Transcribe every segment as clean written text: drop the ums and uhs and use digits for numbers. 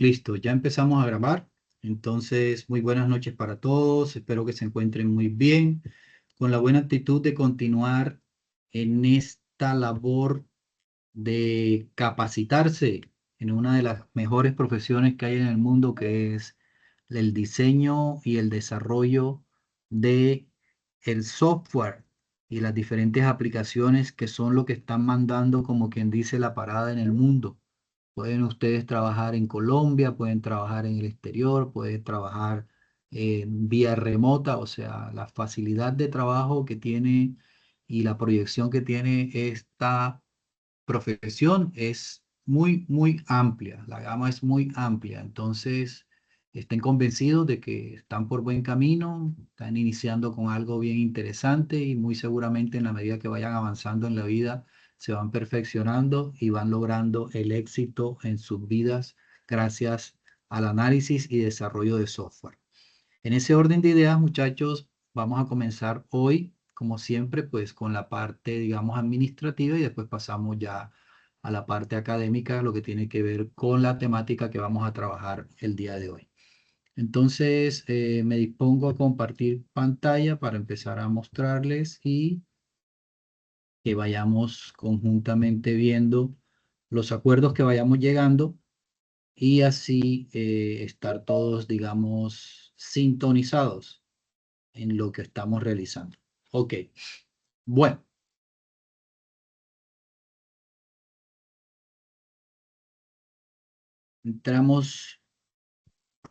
Listo, ya empezamos a grabar. Entonces, muy buenas noches para todos. Espero que se encuentren muy bien, con la buena actitud de continuar en esta labor de capacitarse en una de las mejores profesiones que hay en el mundo, que es el diseño y el desarrollo de el software y las diferentes aplicaciones que son lo que están mandando, como quien dice, la parada en el mundo. Pueden ustedes trabajar en Colombia, pueden trabajar en el exterior, pueden trabajar vía remota, o sea, la facilidad de trabajo que tiene y la proyección que tiene esta profesión es muy, muy amplia. La gama es muy amplia. Entonces, estén convencidos de que están por buen camino, están iniciando con algo bien interesante y muy seguramente en la medida que vayan avanzando en la vida, se van perfeccionando y van logrando el éxito en sus vidas gracias al análisis y desarrollo de software. En ese orden de ideas, muchachos, vamos a comenzar hoy, como siempre, pues con la parte, digamos, administrativa y después pasamos ya a la parte académica, lo que tiene que ver con la temática que vamos a trabajar el día de hoy. Entonces, me dispongo a compartir pantalla para empezar a mostrarles y que vayamos conjuntamente viendo los acuerdos que vayamos llegando y así estar todos, digamos, sintonizados en lo que estamos realizando. Ok, bueno, entramos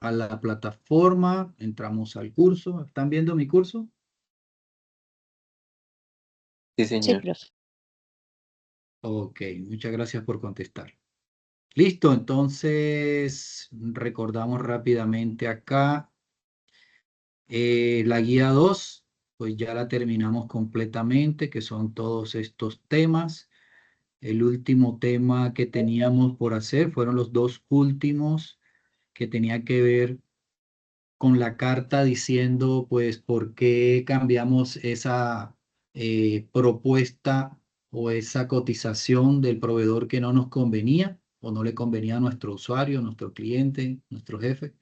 a la plataforma, entramos al curso. ¿Están viendo mi curso? Sí, Sí, señor. profe. Ok, muchas gracias por contestar. Listo, entonces recordamos rápidamente acá la guía 2, pues ya la terminamos completamente, que son todos estos temas. El último tema que teníamos por hacer fueron los dos últimos que tenía que ver con la carta diciendo, pues, por qué cambiamos esa propuesta o esa cotización del proveedor que no nos convenía o no le convenía a nuestro usuario, nuestro cliente, nuestro jefe.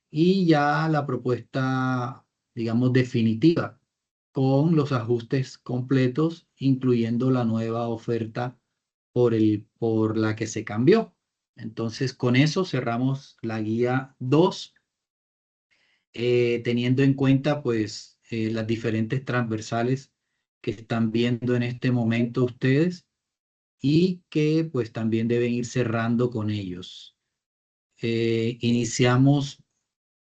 Y ya la propuesta, digamos, definitiva con los ajustes completos, incluyendo la nueva oferta por la que se cambió. Entonces, con eso cerramos la guía 2, teniendo en cuenta pues las diferentes transversales que están viendo en este momento ustedes y que pues también deben ir cerrando con ellos. Iniciamos,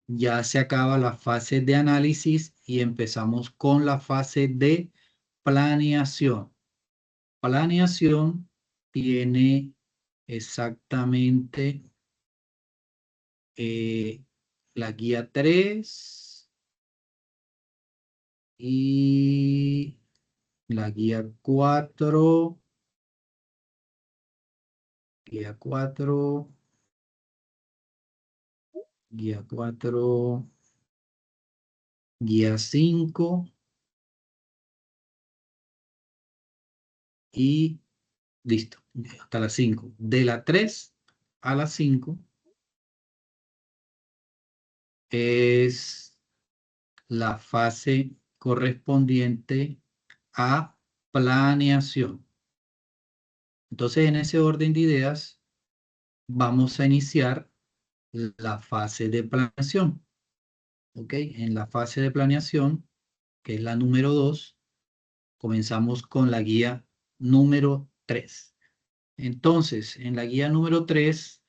ya se acaba la fase de análisis y empezamos con la fase de planeación. Planeación tiene exactamente la guía 3 y la guía 4, guía 4, guía 5 y listo, hasta la 5. De la 3 a la 5 es la fase correspondiente a planeación. Entonces, en ese orden de ideas, vamos a iniciar la fase de planeación. ¿Ok? En la fase de planeación, que es la número 2, comenzamos con la guía número 3. Entonces, en la guía número 3,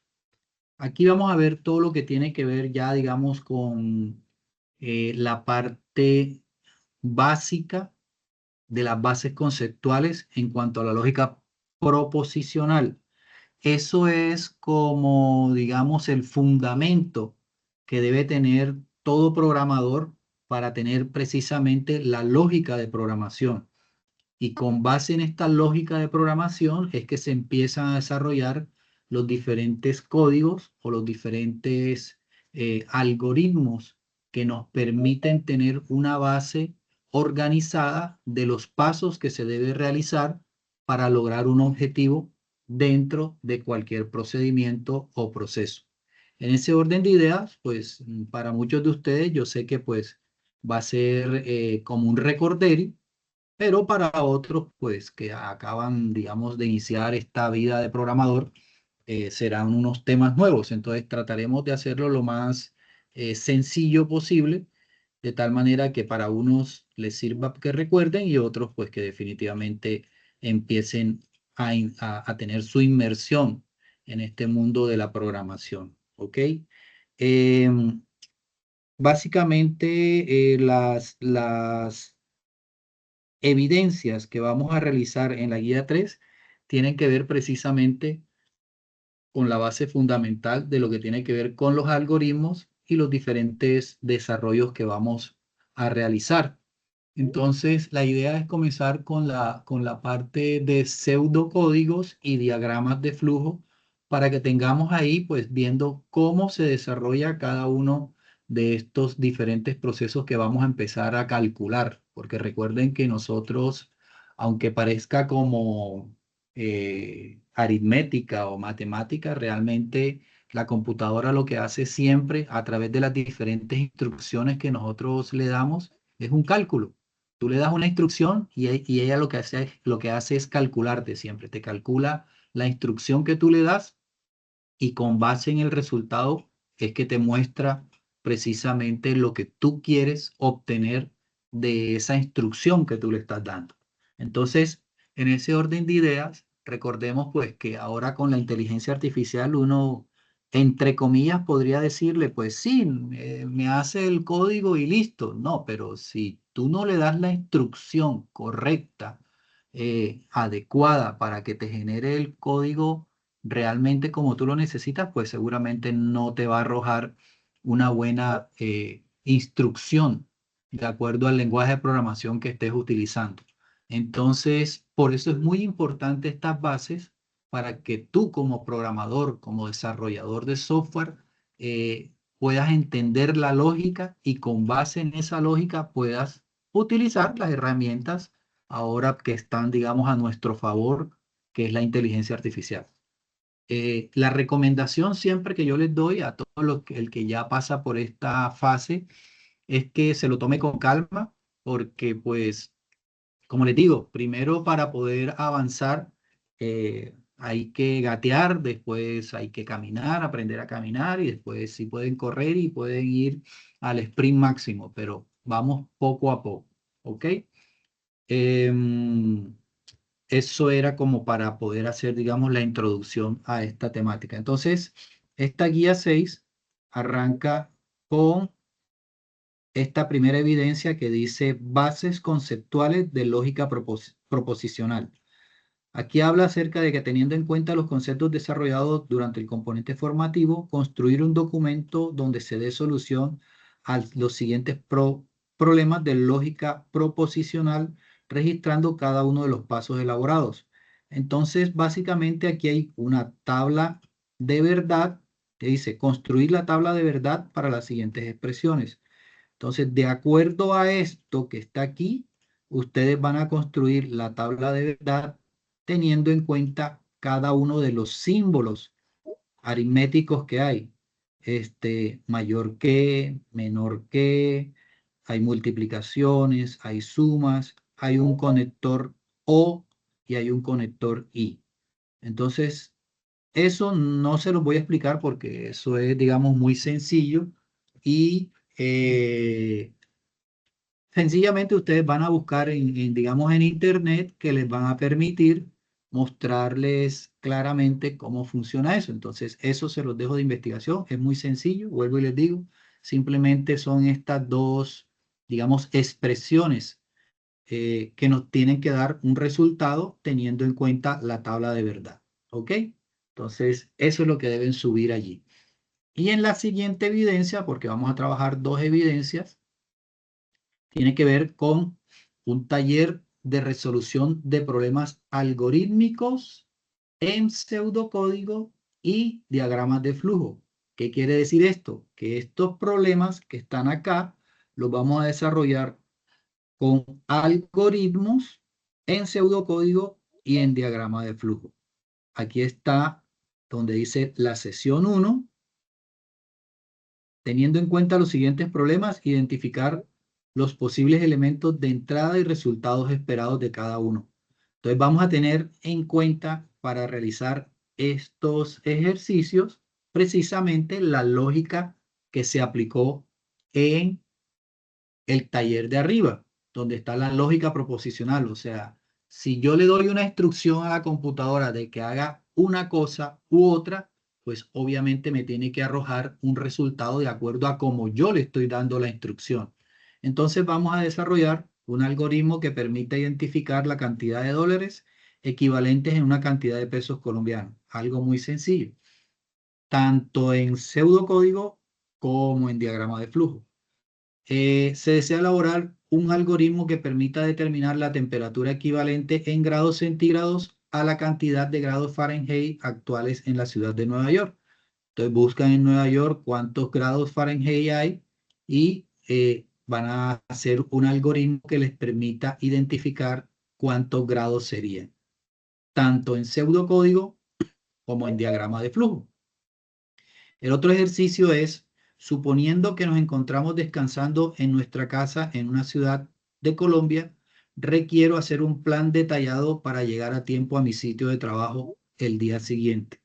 aquí vamos a ver todo lo que tiene que ver ya, digamos, con la parte básica de las bases conceptuales en cuanto a la lógica proposicional. Eso es como, digamos, el fundamento que debe tener todo programador para tener precisamente la lógica de programación. Y con base en esta lógica de programación es que se empiezan a desarrollar los diferentes códigos o los diferentes algoritmos que nos permiten tener una base organizada de los pasos que se debe realizar para lograr un objetivo dentro de cualquier procedimiento o proceso. En ese orden de ideas, pues para muchos de ustedes yo sé que pues va a ser como un recorderis, pero para otros pues que acaban, digamos, de iniciar esta vida de programador, serán unos temas nuevos. Entonces trataremos de hacerlo lo más sencillo posible, de tal manera que para unos les sirva que recuerden y otros pues que definitivamente empiecen a tener su inmersión en este mundo de la programación. ¿Ok? Em, Básicamente las evidencias que vamos a realizar en la guía 3 tienen que ver precisamente con la base fundamental de lo que tiene que ver con los algoritmos y los diferentes desarrollos que vamos a realizar. Entonces, la idea es comenzar con la parte de pseudocódigos y diagramas de flujo para que tengamos ahí, pues, viendo cómo se desarrolla cada uno de estos diferentes procesos que vamos a empezar a calcular. Porque recuerden que nosotros, aunque parezca como aritmética o matemática, realmente la computadora lo que hace siempre a través de las diferentes instrucciones que nosotros le damos es un cálculo. Tú le das una instrucción y ella lo que hace es calcularte siempre. Te calcula la instrucción que tú le das y con base en el resultado es que te muestra precisamente lo que tú quieres obtener de esa instrucción que tú le estás dando. Entonces, en ese orden de ideas, recordemos pues que ahora con la inteligencia artificial uno, entre comillas, podría decirle, pues sí, me hace el código y listo. No, pero si tú no le das la instrucción correcta, adecuada para que te genere el código realmente como tú lo necesitas, pues seguramente no te va a arrojar una buena instrucción de acuerdo al lenguaje de programación que estés utilizando. Entonces, por eso es muy importante estas bases para que tú como programador, como desarrollador de software, puedas entender la lógica y con base en esa lógica puedas utilizar las herramientas ahora que están, digamos, a nuestro favor, que es la inteligencia artificial. La recomendación siempre que yo les doy a todo el que ya pasa por esta fase es que se lo tome con calma, porque pues, como les digo, primero para poder avanzar hay que gatear, después hay que caminar, aprender a caminar y después sí pueden correr y pueden ir al sprint máximo, pero vamos poco a poco, ¿ok? Em, Eso era como para poder hacer, digamos, la introducción a esta temática. Entonces, esta guía 6 arranca con esta primera evidencia que dice bases conceptuales de lógica proposicional. Aquí habla acerca de que teniendo en cuenta los conceptos desarrollados durante el componente formativo, construir un documento donde se dé solución a los siguientes problemas de lógica proposicional, registrando cada uno de los pasos elaborados. Entonces, básicamente aquí hay una tabla de verdad que dice construir la tabla de verdad para las siguientes expresiones. Entonces, de acuerdo a esto que está aquí, ustedes van a construir la tabla de verdad teniendo en cuenta cada uno de los símbolos aritméticos que hay. Mayor que, menor que, hay multiplicaciones, hay sumas, hay un conector O y hay un conector I. Entonces, eso no se los voy a explicar porque eso es, digamos, muy sencillo y sencillamente ustedes van a buscar digamos, en internet que les van a permitir mostrarles claramente cómo funciona eso. Entonces, eso se los dejo de investigación. Es muy sencillo, vuelvo y les digo. Simplemente son estas dos, digamos, expresiones que nos tienen que dar un resultado teniendo en cuenta la tabla de verdad. ¿Ok? Entonces, eso es lo que deben subir allí. Y en la siguiente evidencia, porque vamos a trabajar dos evidencias, tiene que ver con un taller de resolución de problemas algorítmicos en pseudocódigo y diagramas de flujo. ¿Qué quiere decir esto? Que estos problemas que están acá los vamos a desarrollar con algoritmos en pseudocódigo y en diagrama de flujo. Aquí está donde dice la sesión 1 Teniendo en cuenta los siguientes problemas, identificar los posibles elementos de entrada y resultados esperados de cada uno. Entonces vamos a tener en cuenta para realizar estos ejercicios precisamente la lógica que se aplicó en el taller de arriba, donde está la lógica proposicional. O sea, si yo le doy una instrucción a la computadora de que haga una cosa u otra, pues obviamente me tiene que arrojar un resultado de acuerdo a cómo yo le estoy dando la instrucción. Entonces vamos a desarrollar un algoritmo que permita identificar la cantidad de dólares equivalentes en una cantidad de pesos colombianos. Algo muy sencillo, tanto en pseudocódigo como en diagrama de flujo. Se desea elaborar un algoritmo que permita determinar la temperatura equivalente en grados centígrados a la cantidad de grados Fahrenheit actuales en la ciudad de Nueva York. Entonces buscan en Nueva York cuántos grados Fahrenheit hay y van a hacer un algoritmo que les permita identificar cuántos grados serían, tanto en pseudocódigo como en diagrama de flujo. El otro ejercicio es, suponiendo que nos encontramos descansando en nuestra casa en una ciudad de Colombia, requiero hacer un plan detallado para llegar a tiempo a mi sitio de trabajo el día siguiente.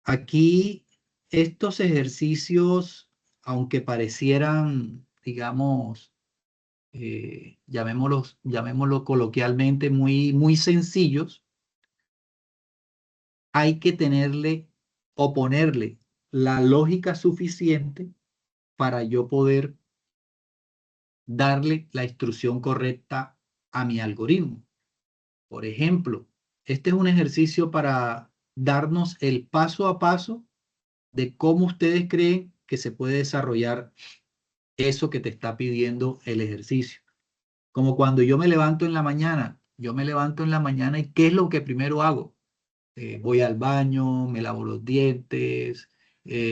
Aquí estos ejercicios, aunque parecieran, digamos, llamémoslo coloquialmente, muy sencillos, hay que tenerle o ponerle la lógica suficiente para yo poder darle la instrucción correcta a mi algoritmo. Por ejemplo, este es un ejercicio para darnos el paso a paso de cómo ustedes creen que se puede desarrollar eso que te está pidiendo el ejercicio. Como cuando yo me levanto en la mañana, yo me levanto en la mañana y ¿qué es lo que primero hago? Voy al baño, me lavo los dientes,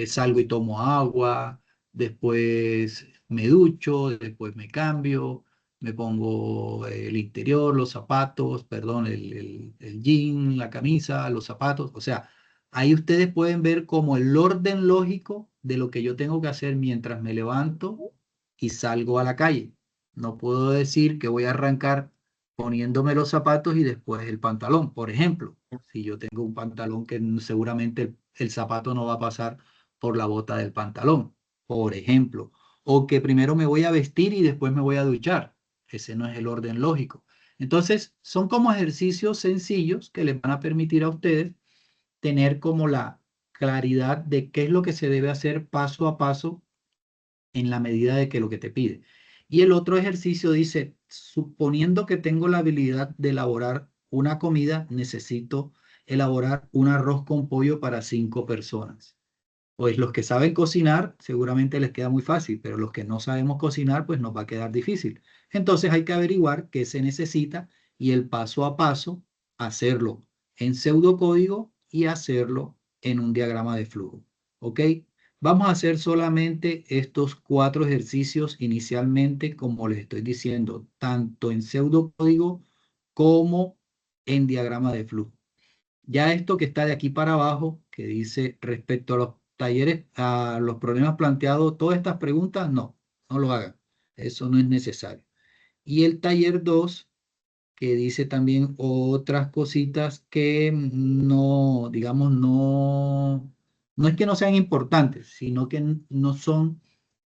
salgo y tomo agua, después me ducho, después me cambio, me pongo el interior, los zapatos, perdón, el jean, la camisa, los zapatos. O sea, ahí ustedes pueden ver como el orden lógico de lo que yo tengo que hacer mientras me levanto y salgo a la calle. No puedo decir que voy a arrancar poniéndome los zapatos y después el pantalón, por ejemplo. Si yo tengo un pantalón que seguramente el zapato no va a pasar por la bota del pantalón, por ejemplo. O que primero me voy a vestir y después me voy a duchar. Ese no es el orden lógico. Entonces, son como ejercicios sencillos que les van a permitir a ustedes tener como la claridad de qué es lo que se debe hacer paso a paso en la medida de que lo que te pide. Y el otro ejercicio dice, suponiendo que tengo la habilidad de elaborar una comida, necesito elaborar un arroz con pollo para 5 personas. Pues los que saben cocinar seguramente les queda muy fácil, pero los que no sabemos cocinar pues nos va a quedar difícil. Entonces hay que averiguar qué se necesita y el paso a paso hacerlo en pseudocódigo y hacerlo en un diagrama de flujo. ¿Ok? Vamos a hacer solamente estos 4 ejercicios inicialmente, como les estoy diciendo, tanto en pseudocódigo como en diagrama de flujo. Ya esto que está de aquí para abajo, que dice respecto a los talleres, a los problemas planteados, todas estas preguntas, no lo hagan. Eso no es necesario. Y el taller 2 que dice también otras cositas que no, digamos, no es que no sean importantes, sino que no son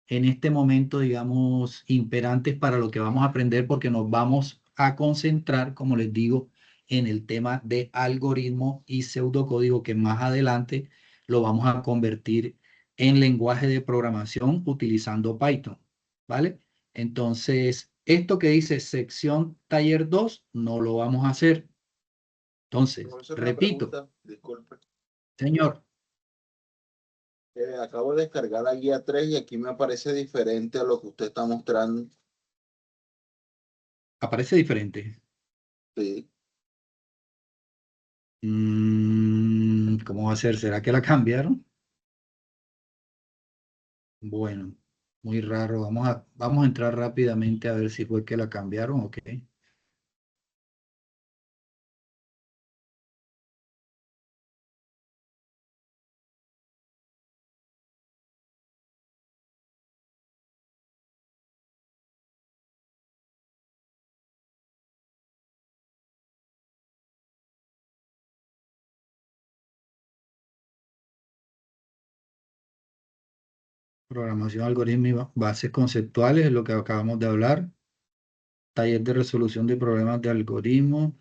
en este momento, digamos, imperantes para lo que vamos a aprender porque nos vamos a concentrar, como les digo, en el tema de algoritmo y pseudocódigo que más adelante lo vamos a convertir en lenguaje de programación utilizando Python, ¿vale? Entonces, esto que dice sección taller 2 no lo vamos a hacer. Entonces, Profesor, una repito, pregunta, disculpe. señor, Acabo de descargar la guía 3 y aquí me aparece diferente a lo que usted está mostrando. aparece diferente. Sí. ¿Cómo va a ser? ¿Será que la cambiaron? Bueno, muy raro. Vamos a entrar rápidamente a ver si fue que la cambiaron, ok. Programación algorítmica, bases conceptuales, es lo que acabamos de hablar. Taller de resolución de problemas de algoritmo.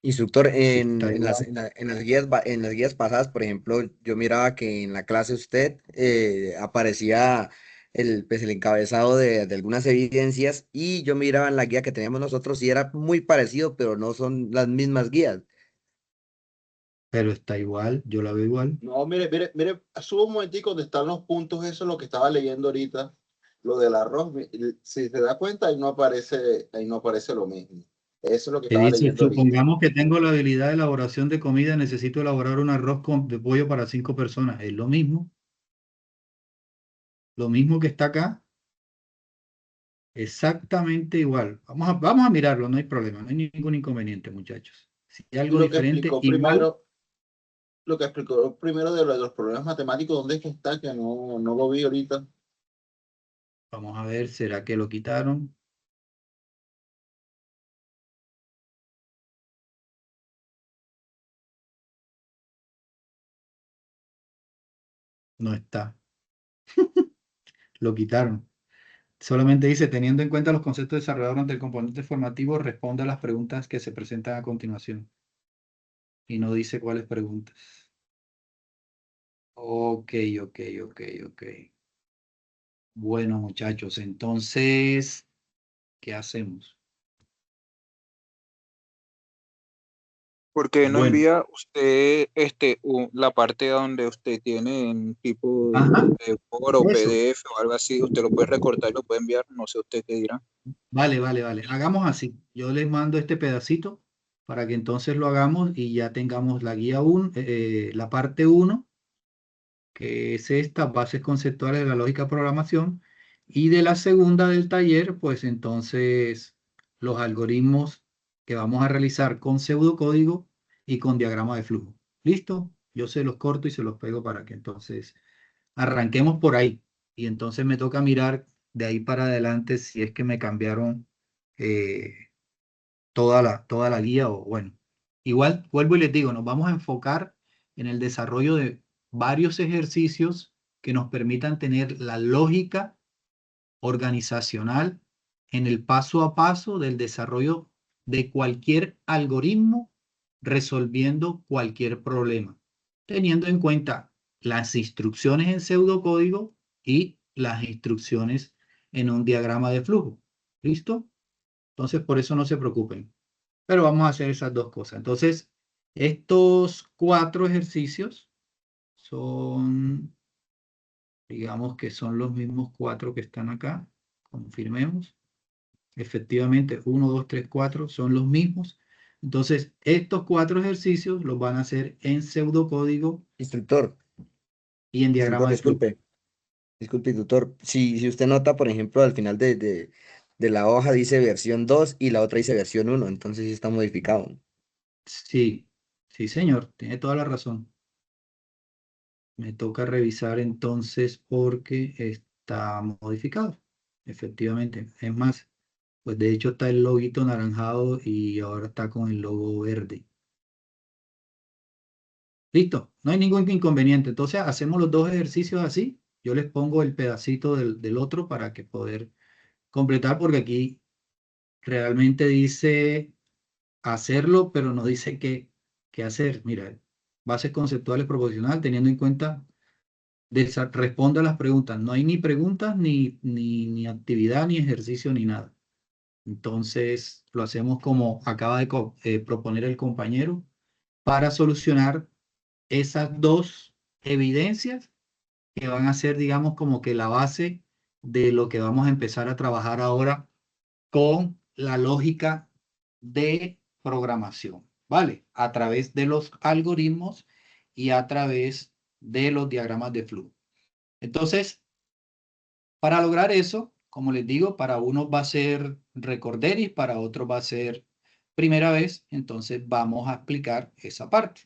Instructor, Sí, está igual. en las guías pasadas, por ejemplo, yo miraba que en la clase usted aparecía pues, el encabezado de algunas evidencias y yo miraba en la guía que teníamos nosotros y era muy parecido, pero no son las mismas guías. Pero está igual, yo la veo igual. No, mire, subo un momentico donde están los puntos, eso es lo que estaba leyendo ahorita, lo del arroz. Si se da cuenta, ahí no aparece lo mismo. Eso es lo que Que estaba dice, leyendo ahorita. supongamos que tengo la habilidad de elaboración de comida, necesito elaborar un arroz de pollo para 5 personas. Es lo mismo que está acá, exactamente igual. Vamos a mirarlo, no hay problema, no hay ningún inconveniente, muchachos. Si hay Y algo diferente, igual, lo que explicó primero de los problemas matemáticos, ¿dónde es que está? Que no lo vi ahorita. vamos a ver, ¿será que lo quitaron? No está, lo quitaron. Solamente dice, teniendo en cuenta los conceptos desarrollados del componente formativo, responde a las preguntas que se presentan a continuación. Y no dice cuáles preguntas. Ok, ok, ok, ok. Bueno, muchachos, entonces, ¿qué hacemos? ¿Por qué no Bueno, envía usted la parte donde usted tiene en tipo ajá, de Word o eso. PDF o algo así? Usted lo puede recortar y lo puede enviar, no sé usted qué dirá. Vale, vale, vale. Hagamos así. Yo les mando este pedacito para que entonces lo hagamos y ya tengamos la guía 1, la parte uno, que es esta, bases conceptuales de la lógica de programación, y de la segunda del taller, pues entonces los algoritmos que vamos a realizar con pseudocódigo y con diagrama de flujo. ¿Listo? Yo se los corto y se los pego para que entonces arranquemos por ahí. Y entonces me toca mirar de ahí para adelante si es que me cambiaron eh, toda la guía o bueno. Igual, vuelvo y les digo, nos vamos a enfocar en el desarrollo de varios ejercicios que nos permitan tener la lógica organizacional en el paso a paso del desarrollo de cualquier algoritmo resolviendo cualquier problema, teniendo en cuenta las instrucciones en pseudocódigo y las instrucciones en un diagrama de flujo. ¿Listo? Entonces, por eso no se preocupen. Pero vamos a hacer esas dos cosas. Entonces, estos 4 ejercicios son, digamos que son los mismos 4 que están acá. Confirmemos. Efectivamente, 1, 2, 3, 4 son los mismos. Entonces, estos 4 ejercicios los van a hacer en pseudocódigo Instructor, y en instructor, diagrama de flujo. disculpe, tutor. Si usted nota, por ejemplo, al final de la hoja dice versión 2 y la otra dice versión uno, entonces sí está modificado. Sí, sí, señor, tiene toda la razón. Me toca revisar entonces porque está modificado. Efectivamente. Es más, pues de hecho está el loguito naranjado y ahora está con el logo verde. Listo, no hay ningún inconveniente. Entonces hacemos los dos ejercicios así. Yo les pongo el pedacito del otro para que poder completar porque aquí realmente dice hacerlo, pero no dice qué hacer. Mira, bases conceptuales proporcional teniendo en cuenta responda a las preguntas. No hay ni preguntas, ni actividad, ni ejercicio, ni nada. Entonces, lo hacemos como acaba de proponer el compañero para solucionar esas dos evidencias que van a ser, digamos, como que la base de lo que vamos a empezar a trabajar ahora con la lógica de programación, ¿vale? A través de los algoritmos y a través de los diagramas de flujo. Entonces, para lograr eso, como les digo, para unos va a ser Recorderis, para otros va a ser primera vez, entonces vamos a explicar esa parte.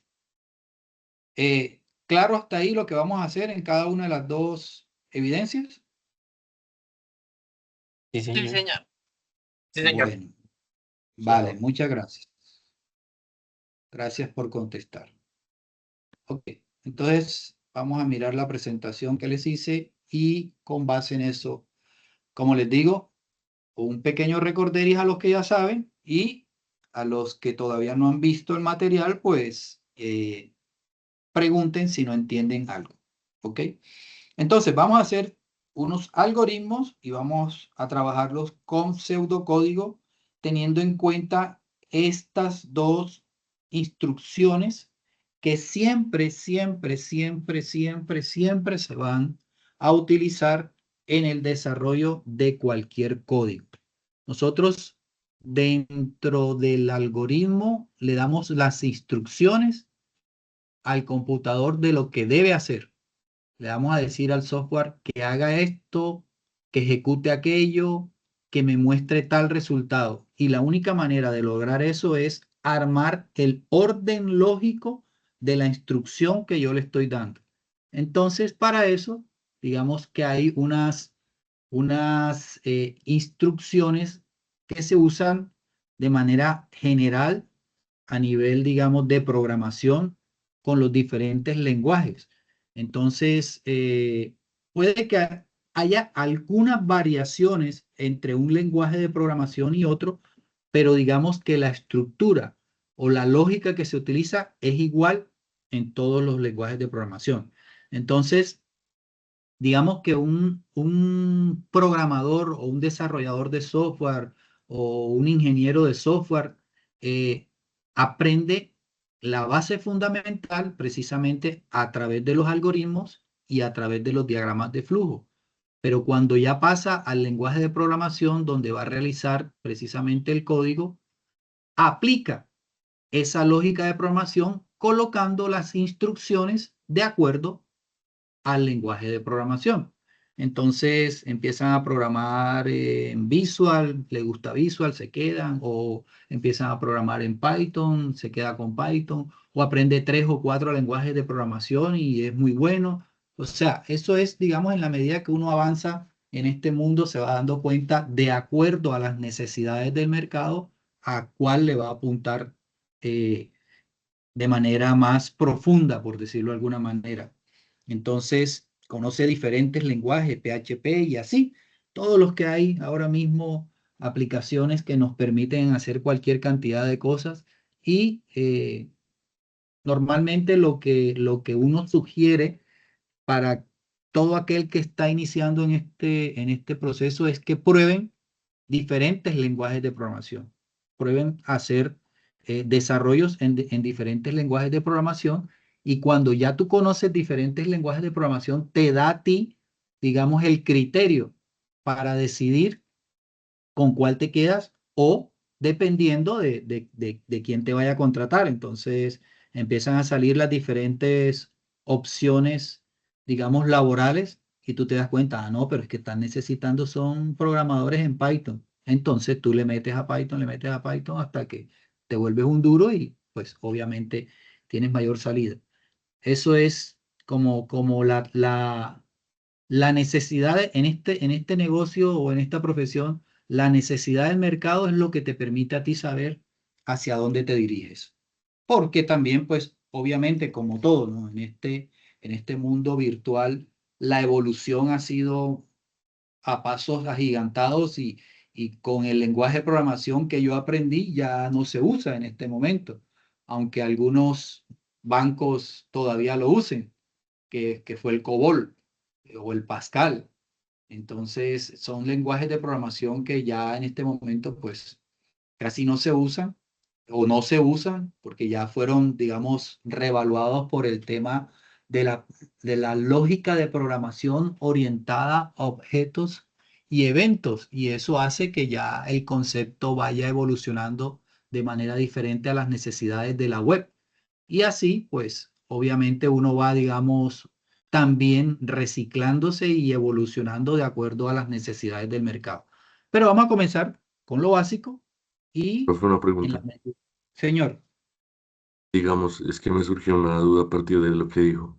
¿Claro hasta ahí lo que vamos a hacer en cada una de las dos evidencias? Sí, Sí, señor. señor. Sí, señor. Bueno, vale, Claro. muchas gracias. Gracias por contestar. Ok, entonces vamos a mirar la presentación que les hice y con base en eso, como les digo, un pequeño recorderis a los que ya saben y a los que todavía no han visto el material, pues pregunten si no entienden algo. ¿Ok? Entonces, vamos a hacer unos algoritmos y vamos a trabajarlos con pseudocódigo, teniendo en cuenta estas dos instrucciones que siempre, siempre, siempre, siempre, siempre se van a utilizar en el desarrollo de cualquier código. Nosotros dentro del algoritmo le damos las instrucciones al computador de lo que debe hacer. Le vamos a decir al software que haga esto, que ejecute aquello, que me muestre tal resultado. Y la única manera de lograr eso es armar el orden lógico de la instrucción que yo le estoy dando. Entonces, para eso, digamos que hay unas instrucciones que se usan de manera general a nivel, digamos, de programación con los diferentes lenguajes. Entonces, puede que haya algunas variaciones entre un lenguaje de programación y otro, pero digamos que la estructura o la lógica que se utiliza es igual en todos los lenguajes de programación. Entonces, digamos que un programador o un desarrollador de software o un ingeniero de software eh, aprende la base fundamental precisamente a través de los algoritmos y a través de los diagramas de flujo. Pero cuando ya pasa al lenguaje de programación donde va a realizar precisamente el código, aplica esa lógica de programación colocando las instrucciones de acuerdo al lenguaje de programación. Entonces empiezan a programar en Visual, le gusta Visual, se quedan, o empiezan a programar en Python, se queda con Python, o aprende 3 o 4 lenguajes de programación y es muy bueno. O sea, eso es, digamos, en la medida que uno avanza en este mundo, se va dando cuenta de acuerdo a las necesidades del mercado, a cuál le va a apuntar eh, de manera más profunda, por decirlo de alguna manera. Entonces, conoce diferentes lenguajes, PHP y así, todos los que hay ahora mismo, aplicaciones que nos permiten hacer cualquier cantidad de cosas y normalmente lo que uno sugiere para todo aquel que está iniciando en este proceso es que prueben diferentes lenguajes de programación. Prueben hacer desarrollos en diferentes lenguajes de programación y cuando ya tú conoces diferentes lenguajes de programación, te da a ti, digamos, el criterio para decidir con cuál te quedas o dependiendo de quién te vaya a contratar. Entonces empiezan a salir las diferentes opciones, digamos, laborales y tú te das cuenta, no, pero es que están necesitando son programadores en Python. Entonces tú le metes a Python hasta que te vuelves un duro y pues obviamente tienes mayor salida. Eso es como la necesidad en este negocio o en esta profesión, la necesidad del mercado es lo que te permite a ti saber hacia dónde te diriges. Porque también, pues, obviamente, como todo, ¿no? En este mundo virtual, la evolución ha sido a pasos agigantados y con el lenguaje de programación que yo aprendí ya no se usa en este momento, aunque algunos bancos todavía lo usen, que fue el COBOL o el Pascal. Entonces, son lenguajes de programación que ya en este momento, pues, casi no se usan o no se usan porque ya fueron, digamos, revaluados por el tema de la lógica de programación orientada a objetos y eventos. Y eso hace que ya el concepto vaya evolucionando de manera diferente a las necesidades de la web. Y así, pues, obviamente uno va, digamos, también reciclándose y evolucionando de acuerdo a las necesidades del mercado. Pero vamos a comenzar con lo básico y Profe, una en la pregunta. señor, Digamos, es que me surgió una duda a partir de lo que dijo.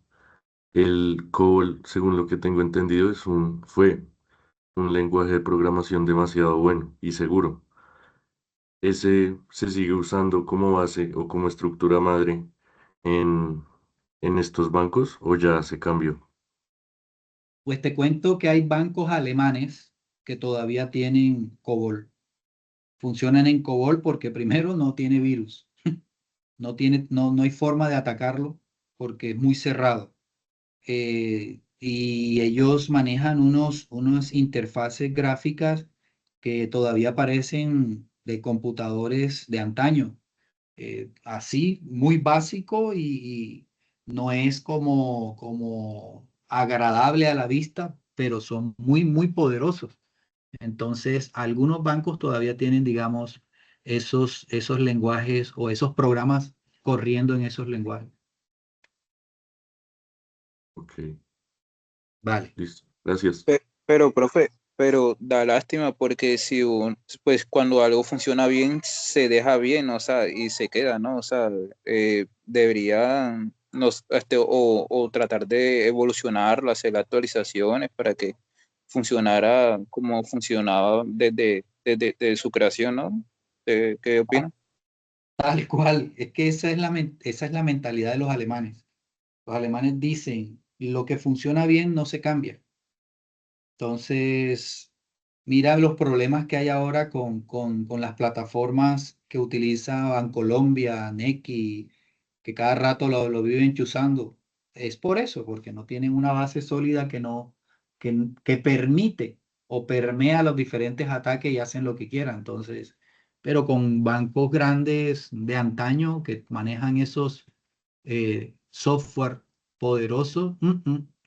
El COBOL, según lo que tengo entendido, fue un lenguaje de programación demasiado bueno y seguro. Ese se sigue usando como base o como estructura madre en, en estos bancos o ya se cambió? Pues te cuento que hay bancos alemanes que todavía tienen COBOL. Funcionan en COBOL porque primero no tiene virus. No hay forma de atacarlo porque es muy cerrado. Y ellos manejan unas interfaces gráficas que todavía parecen de computadores de antaño. Así, muy básico y no es como agradable a la vista, pero son muy poderosos. Entonces, algunos bancos todavía tienen, digamos, esos lenguajes o esos programas corriendo en esos lenguajes. Ok, Vale. listo. Gracias. Pero, profe, pero da lástima porque si pues cuando algo funciona bien, se deja bien, o sea, y se queda, ¿no? O sea, debería o tratar de evolucionarlo, hacer actualizaciones para que funcionara como funcionaba desde su creación, ¿no? ¿Qué opina? Tal cual. Es que esa es la mentalidad de los alemanes. Los alemanes dicen, lo que funciona bien no se cambia. Entonces, mira los problemas que hay ahora con las plataformas que utiliza Bancolombia, Nequi, que cada rato lo viven chuzando. Es por eso, porque no tienen una base sólida que permite o permea los diferentes ataques y hacen lo que quieran. Entonces, pero con bancos grandes de antaño que manejan esos software poderosos,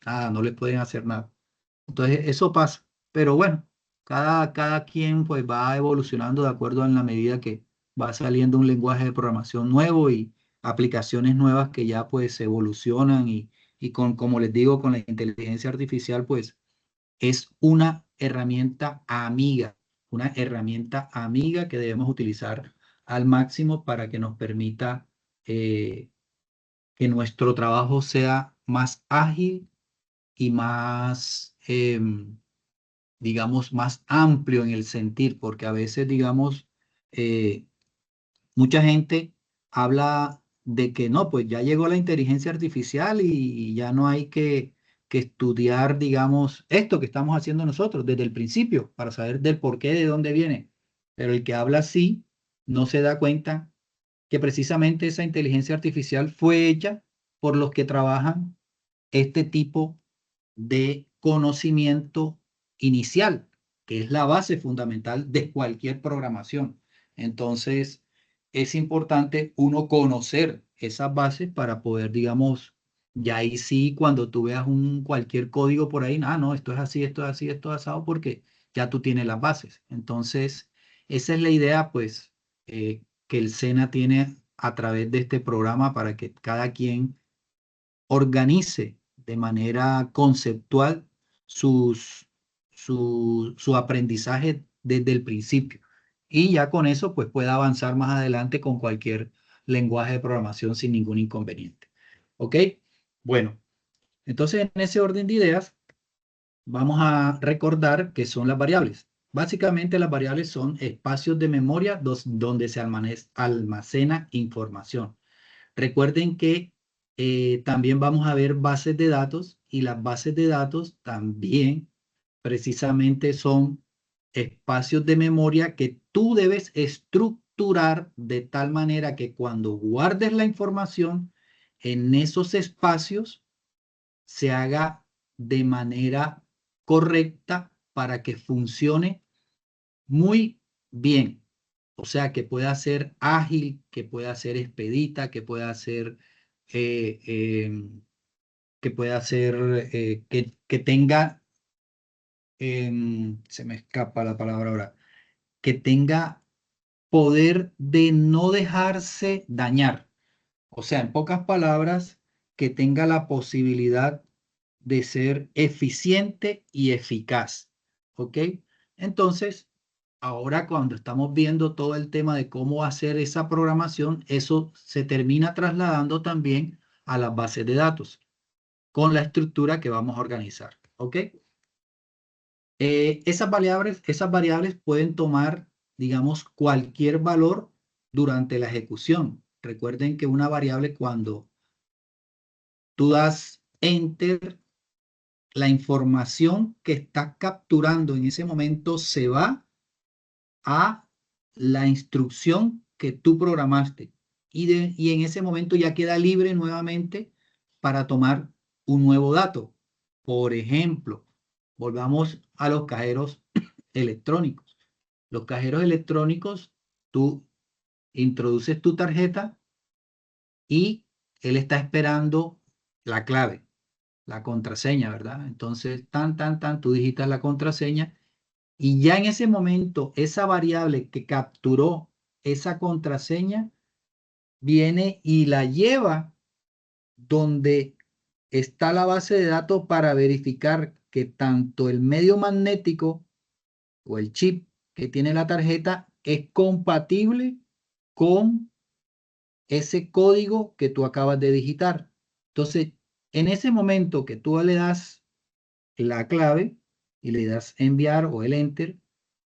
nada, no les pueden hacer nada. Entonces, eso pasa. Pero bueno, cada quien pues va evolucionando de acuerdo a la medida que va saliendo un lenguaje de programación nuevo y aplicaciones nuevas que ya pues evolucionan y como les digo, con la inteligencia artificial pues es una herramienta amiga que debemos utilizar al máximo para que nos permita que nuestro trabajo sea más ágil y más, digamos, más amplio en el sentir, porque a veces, digamos, eh, mucha gente habla de que no, pues ya llegó la inteligencia artificial y ya no hay que estudiar, digamos, esto que estamos haciendo nosotros desde el principio para saber del por qué, de dónde viene. Pero el que habla así no se da cuenta que precisamente esa inteligencia artificial fue hecha por los que trabajan este tipo de conocimiento inicial, que es la base fundamental de cualquier programación. Entonces, es importante uno conocer esas bases para poder, digamos, ya ahí sí, cuando tú veas cualquier código por ahí, no, esto es así, esto es así, esto es asado, porque ya tú tienes las bases. Entonces, esa es la idea, pues, que el SENA tiene a través de este programa para que cada quien organice de manera conceptual su aprendizaje desde el principio. Y ya con eso, pues pueda avanzar más adelante con cualquier lenguaje de programación sin ningún inconveniente. ¿Ok? Bueno, entonces en ese orden de ideas, vamos a recordar qué son las variables. Básicamente las variables son espacios de memoria donde se almacena información. Recuerden que también vamos a ver bases de datos y las bases de datos también precisamente son espacios de memoria que tú debes estructurar de tal manera que cuando guardes la información en esos espacios se haga de manera correcta para que funcione muy bien. O sea, que pueda ser ágil, que pueda ser expedita, eh, eh, que tenga, se me escapa la palabra ahora, que tenga poder de no dejarse dañar. O sea, en pocas palabras, que tenga la posibilidad de ser eficiente y eficaz. ¿Ok? Entonces, ahora cuando estamos viendo todo el tema de cómo hacer esa programación, eso se termina trasladando también a las bases de datos con la estructura que vamos a organizar. ¿Ok? Esas variables pueden tomar, digamos, cualquier valor durante la ejecución. Recuerden que una variable cuando tú das enter, la información que estás capturando en ese momento se va a la instrucción que tú programaste y en ese momento ya queda libre nuevamente para tomar un nuevo dato. Por ejemplo, volvamos a los cajeros electrónicos. Los cajeros electrónicos, tú introduces tu tarjeta y él está esperando la clave, la contraseña, ¿verdad? Entonces, tú digitas la contraseña y ya en ese momento esa variable que capturó esa contraseña viene y la lleva donde está la base de datos para verificar que tanto el medio magnético o el chip que tiene la tarjeta es compatible con ese código que tú acabas de digitar. Entonces, en ese momento que tú le das la clave y le das enviar o el enter,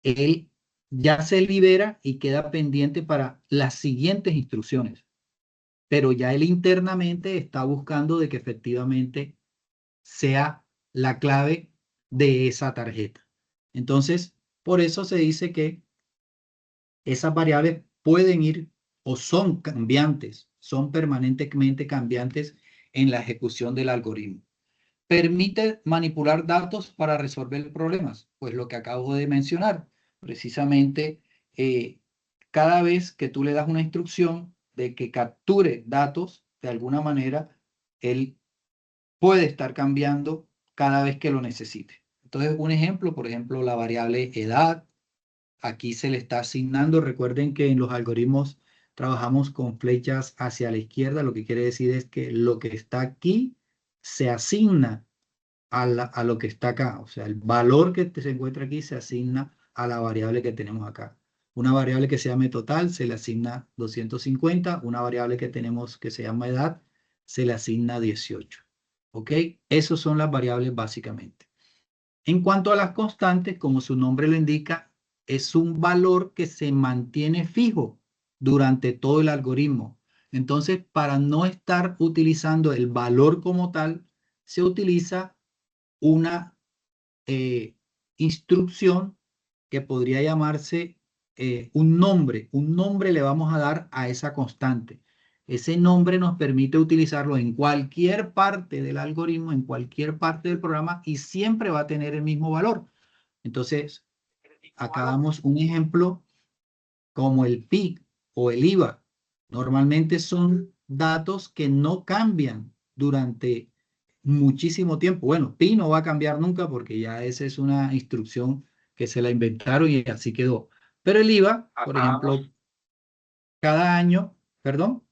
él ya se libera y queda pendiente para las siguientes instrucciones. Pero ya él internamente está buscando de que efectivamente sea la clave de esa tarjeta. Entonces, por eso se dice que esas variables pueden ir o son cambiantes, son permanentemente cambiantes en la ejecución del algoritmo. Permite manipular datos para resolver problemas, pues lo que acabo de mencionar, precisamente cada vez que tú le das una instrucción de que capture datos, de alguna manera, él puede estar cambiando cada vez que lo necesite. Entonces, un ejemplo, por ejemplo, la variable edad, aquí se le está asignando, recuerden que en los algoritmos trabajamos con flechas hacia la izquierda, lo que quiere decir es que lo que está aquí se asigna a lo que está acá. O sea, el valor que se encuentra aquí se asigna a la variable que tenemos acá. Una variable que se llame total se le asigna 250. Una variable que tenemos que se llama edad se le asigna 18. ¿Ok? Esas son las variables básicamente. En cuanto a las constantes, como su nombre lo indica, es un valor que se mantiene fijo durante todo el algoritmo. Entonces, para no estar utilizando el valor como tal, se utiliza una instrucción que podría llamarse un nombre. Un nombre le vamos a dar a esa constante. Ese nombre nos permite utilizarlo en cualquier parte del algoritmo, en cualquier parte del programa y siempre va a tener el mismo valor. Entonces, acá damos un ejemplo como el pi o el IVA. Normalmente son datos que no cambian durante muchísimo tiempo. Bueno, pi no va a cambiar nunca porque ya esa es una instrucción que se la inventaron y así quedó. Pero el IVA, por ejemplo, cada año, perdón,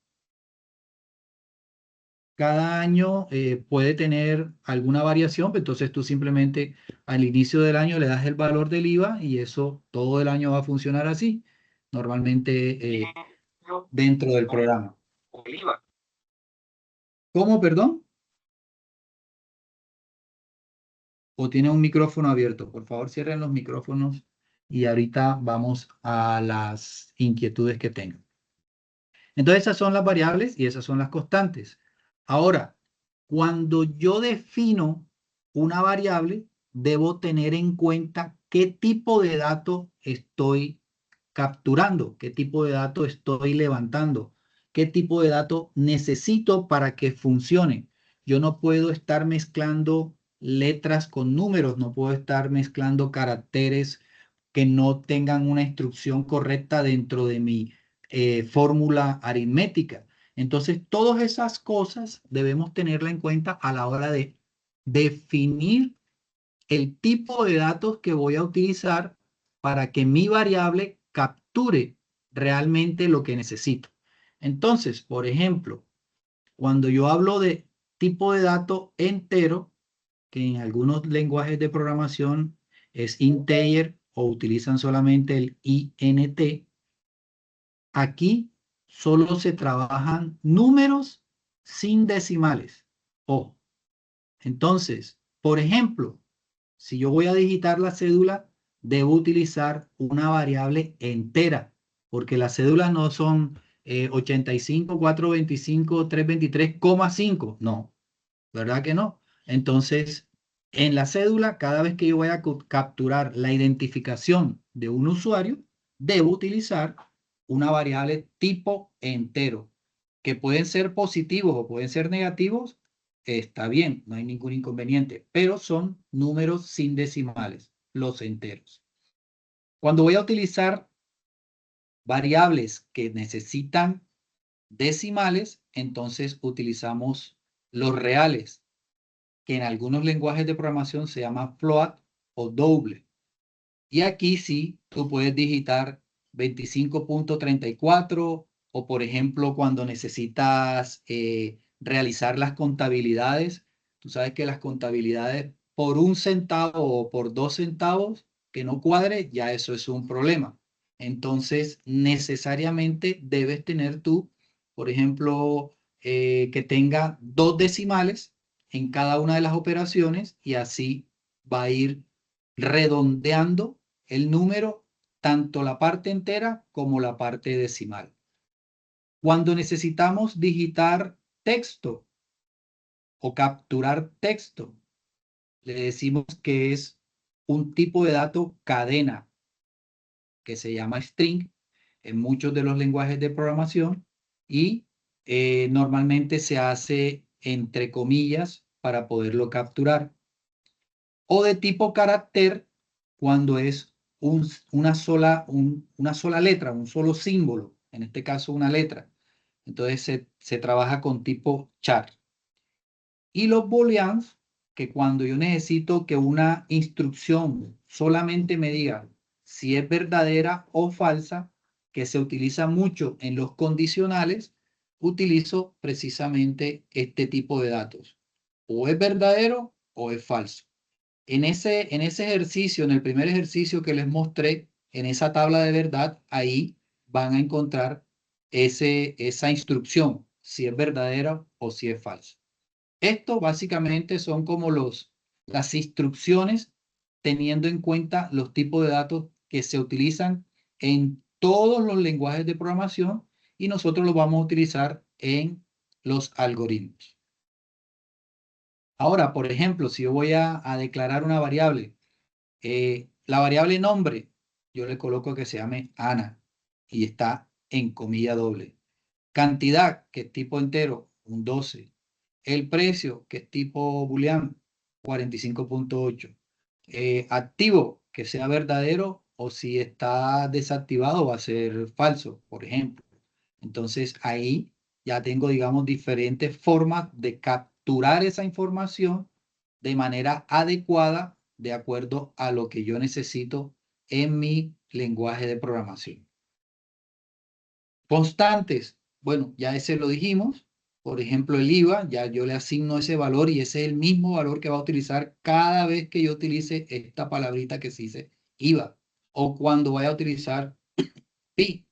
cada año puede tener alguna variación, entonces tú simplemente al inicio del año le das el valor del IVA y eso todo el año va a funcionar así, normalmente dentro del programa. ¿Cómo, perdón? ¿O tiene un micrófono abierto? Por favor, cierren los micrófonos y ahorita vamos a las inquietudes que tengan. Entonces, esas son las variables y esas son las constantes. Ahora, cuando yo defino una variable, debo tener en cuenta qué tipo de dato estoy capturando, qué tipo de dato estoy levantando, qué tipo de dato necesito para que funcione. Yo no puedo estar mezclando letras con números, no puedo estar mezclando caracteres que no tengan una instrucción correcta dentro de mi fórmula aritmética. Entonces, todas esas cosas debemos tenerla en cuenta a la hora de definir el tipo de datos que voy a utilizar para que mi variable capture realmente lo que necesito. Entonces, por ejemplo, cuando yo hablo de tipo de dato entero, que en algunos lenguajes de programación es integer o utilizan solamente el int, aquí solo se trabajan números sin decimales. Ojo. Entonces, por ejemplo, si yo voy a digitar la cédula, debo utilizar una variable entera, porque las cédulas no son 85, 425, 323,5. No, ¿verdad que no? Entonces, en la cédula, cada vez que yo vaya a capturar la identificación de un usuario, debo utilizar una variable tipo entero, que pueden ser positivos o pueden ser negativos, está bien, no hay ningún inconveniente, pero son números sin decimales, los enteros. Cuando voy a utilizar variables que necesitan decimales, entonces utilizamos los reales, que en algunos lenguajes de programación se llama float o doble. Y aquí sí, tú puedes digitar 25.34 o por ejemplo cuando necesitas realizar las contabilidades. Tú sabes que las contabilidades por 1 centavo o por 2 centavos que no cuadre, ya eso es un problema. Entonces, necesariamente debes tener tú, por ejemplo, que tenga 2 decimales en cada una de las operaciones y así va a ir redondeando el número, tanto la parte entera como la parte decimal. Cuando necesitamos digitar texto o capturar texto, le decimos que es un tipo de dato cadena que se llama string en muchos de los lenguajes de programación y normalmente se hace entre comillas para poderlo capturar. O de tipo carácter cuando es una sola letra, un solo símbolo, en este caso una letra. Entonces se trabaja con tipo char. Y los booleans, que cuando yo necesito que una instrucción solamente me diga si es verdadera o falsa, que se utiliza mucho en los condicionales, utilizo precisamente este tipo de datos. O es verdadero o es falso. En ese ejercicio, en el primer ejercicio que les mostré, en esa tabla de verdad, ahí van a encontrar esa instrucción, si es verdadera o si es falsa. Esto básicamente son como las instrucciones teniendo en cuenta los tipos de datos que se utilizan en todos los lenguajes de programación y nosotros los vamos a utilizar en los algoritmos. Ahora, por ejemplo, si yo voy a declarar una variable, la variable nombre, yo le coloco que se llame Ana y está en comilla doble. Cantidad, que es tipo entero, un 12. El precio, que es tipo boolean, 45.8. Activo, que sea verdadero o si está desactivado va a ser falso, por ejemplo. Entonces ahí ya tengo, digamos, diferentes formas de capturar esa información de manera adecuada de acuerdo a lo que yo necesito en mi lenguaje de programación. Constantes, bueno, ya ese lo dijimos. Por ejemplo, el IVA, ya yo le asigno ese valor y ese es el mismo valor que va a utilizar cada vez que yo utilice esta palabrita que se dice IVA. O cuando vaya a utilizar pi,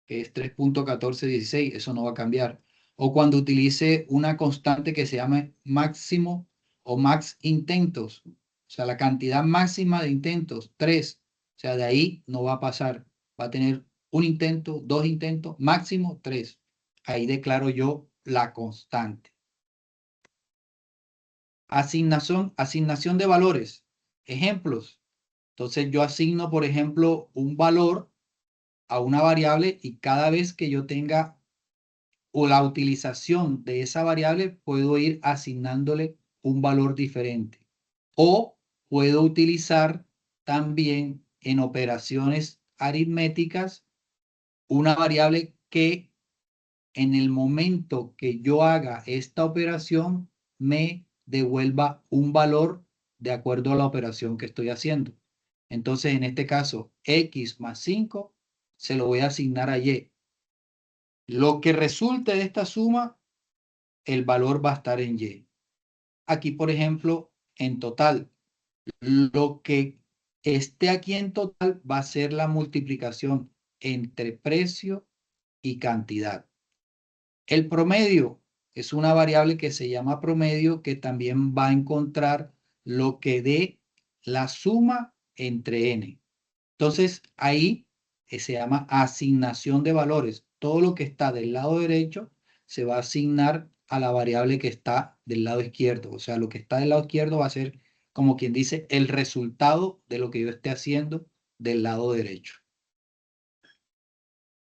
que es 3.1416, eso no va a cambiar. O cuando utilice una constante que se llame máximo o max intentos, o sea, la cantidad máxima de intentos, 3, o sea, de ahí no va a pasar, va a tener un intento, 2 intentos, máximo 3. Ahí declaro yo la constante. Asignación de valores. Ejemplos. Entonces yo asigno, por ejemplo, un valor a una variable y cada vez que yo tenga o la utilización de esa variable, puedo ir asignándole un valor diferente. O puedo utilizar también en operaciones aritméticas una variable que en el momento que yo haga esta operación me devuelva un valor de acuerdo a la operación que estoy haciendo. Entonces, en este caso, x más 5 se lo voy a asignar a y. Lo que resulte de esta suma, el valor va a estar en y. Aquí, por ejemplo, en total, lo que esté aquí en total va a ser la multiplicación entre precio y cantidad. El promedio es una variable que se llama promedio que también va a encontrar lo que dé la suma entre n. Entonces, ahí se llama asignación de valores. Todo lo que está del lado derecho se va a asignar a la variable que está del lado izquierdo. O sea, lo que está del lado izquierdo va a ser, como quien dice, el resultado de lo que yo esté haciendo del lado derecho.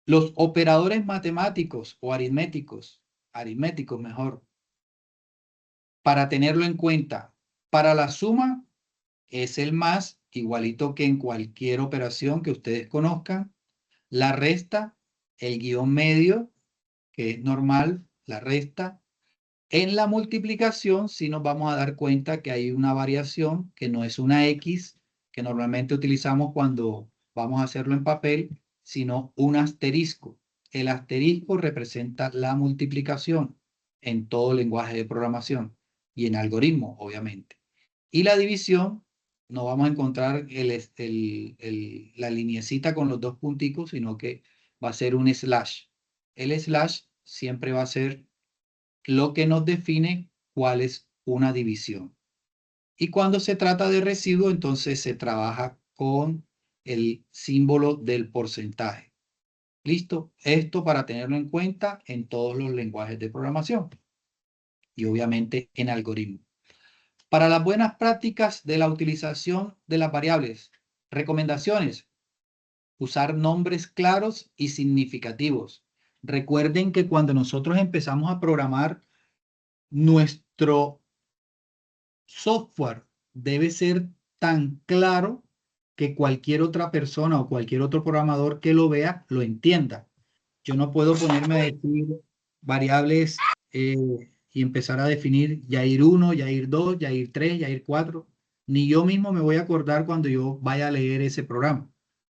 Los operadores matemáticos o aritméticos mejor, para tenerlo en cuenta, para la suma es el más, igualito que en cualquier operación que ustedes conozcan. La resta, el guión medio, que es normal, la resta. En la multiplicación sí nos vamos a dar cuenta que hay una variación que no es una X, que normalmente utilizamos cuando vamos a hacerlo en papel, sino un asterisco. El asterisco representa la multiplicación en todo lenguaje de programación y en algoritmos, obviamente. Y la división, no vamos a encontrar la lineecita con los dos punticos, sino que va a ser un slash. El slash siempre va a ser lo que nos define cuál es una división. Y cuando se trata de residuo, entonces se trabaja con el símbolo del porcentaje. ¿Listo? Esto para tenerlo en cuenta en todos los lenguajes de programación y obviamente en algoritmos. Para las buenas prácticas de la utilización de las variables, recomendaciones: usar nombres claros y significativos. Recuerden que cuando nosotros empezamos a programar, nuestro software debe ser tan claro que cualquier otra persona o cualquier otro programador que lo vea lo entienda. Yo no puedo ponerme a decir variables y empezar a definir Yair 1, Yair 2, Yair 3, Yair 4. Ni yo mismo me voy a acordar cuando yo vaya a leer ese programa.